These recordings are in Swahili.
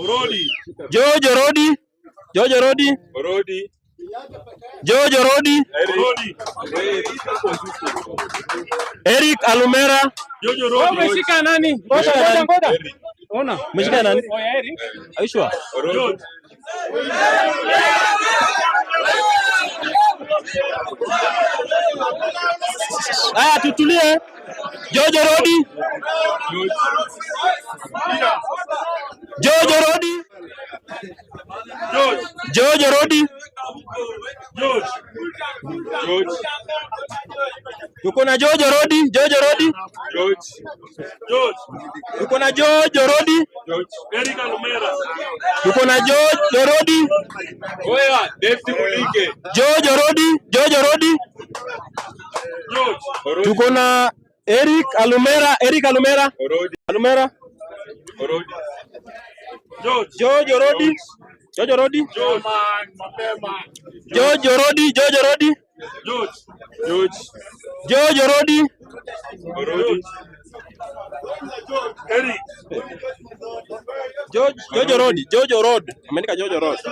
Orodi. George Orodi. George Orodi. Orodi. George Orodi. Orodi. Eric Alumera. George Orodi. Umeshika nani? Ngoja. Ona. Umeshika nani? Oh, Eric. Are you sure? Orodi. Aya, tutulie. George Orodi. George Orodi. George Orodi. George. Tuko na George Orodi. George Orodi. George. Tuko na George Orodi. Eric Alumera. Tuko na George Orodi. Oya, Deputy Mulike. George Orodi. George Orodi. Tuko na Eric Alumera. Eric Alumera. Alumera. George Orodi. George Orodi. George Orodi. George Orodi. George Orodi. Eric. George Orodi. George Orodi. Ameandika George Orodi.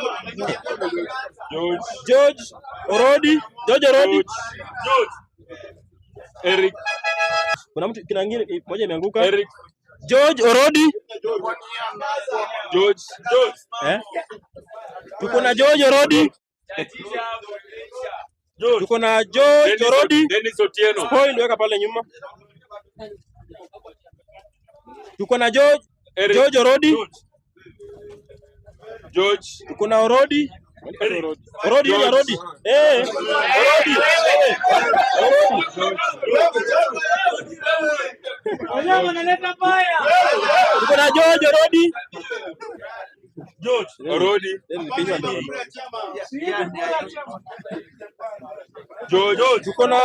George Orodi. George Orodi. Eric. Kuna mtu kingine moja imeanguka. Eric. George Orodi. George. Tuko na George Orodi. Tuko na George Orodi. Dennis Otieno. Point weka pale nyuma. Tuko na George Orodi. George. Tuko na Orodi. Orodi. Orodi. Tuko na George Orodi. Orodi.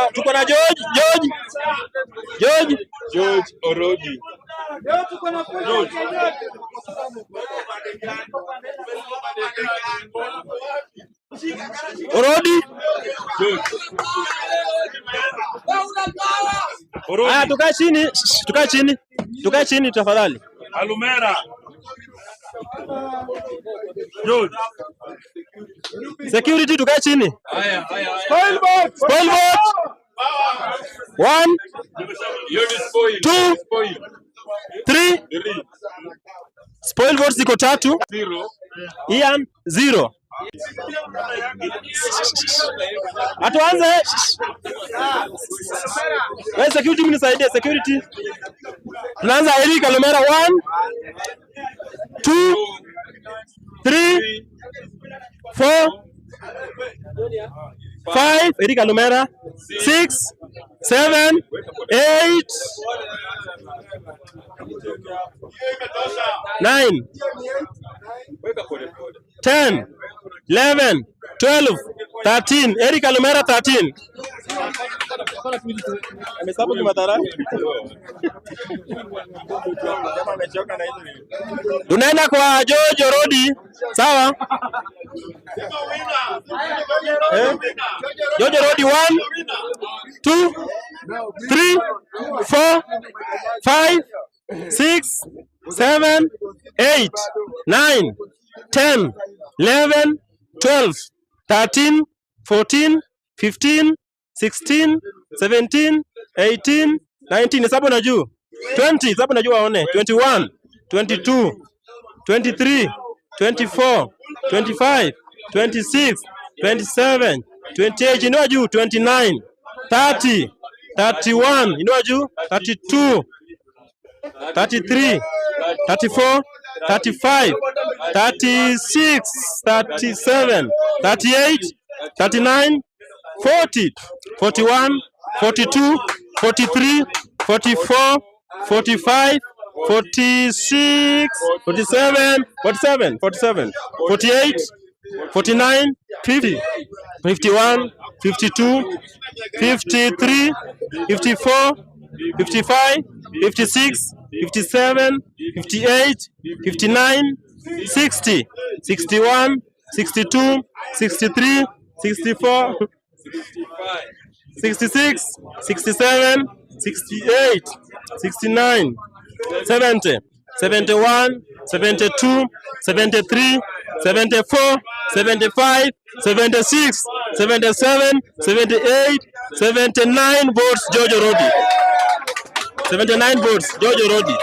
Tuko na George Orodi. Orodi. Ah, tukae chini tafadhali. Alumera. George. Security tukae chini. Spoil vote. 1 2 3. Spoil votes ziko 3. Ian 0. Atuanze. Wewe security mnisaidie security. Tunaanza Eric Alumera 1 2 3 4 5. Eric Alumera 6 7 8 9 10 11 12 13. Eric Alumera 13. Amesabu kimatara. Tunaenda kwa George Orodi. Sawa? George Orodi 1 2 3 4 5 6 7 8 9 10 11 12 13 14 15 16 17 18 19. Hesabu na juu. 20. Hesabu na juu waone. 21 22 23 24 25 26 27 28. Inua juu. 29 30 31. Inua juu. 32 33 34 35 36 37 38 39 40 41 42 43 44 45 46 47 47 47 48 49 50 51 52 53 54 55 56 57 58 59 60 61 62 63 64 66 67 68 69 70 71, 72, 73, 74, 75, 76, 77, 78, 79 votes, George Orodi. 79 votes, George Orodi.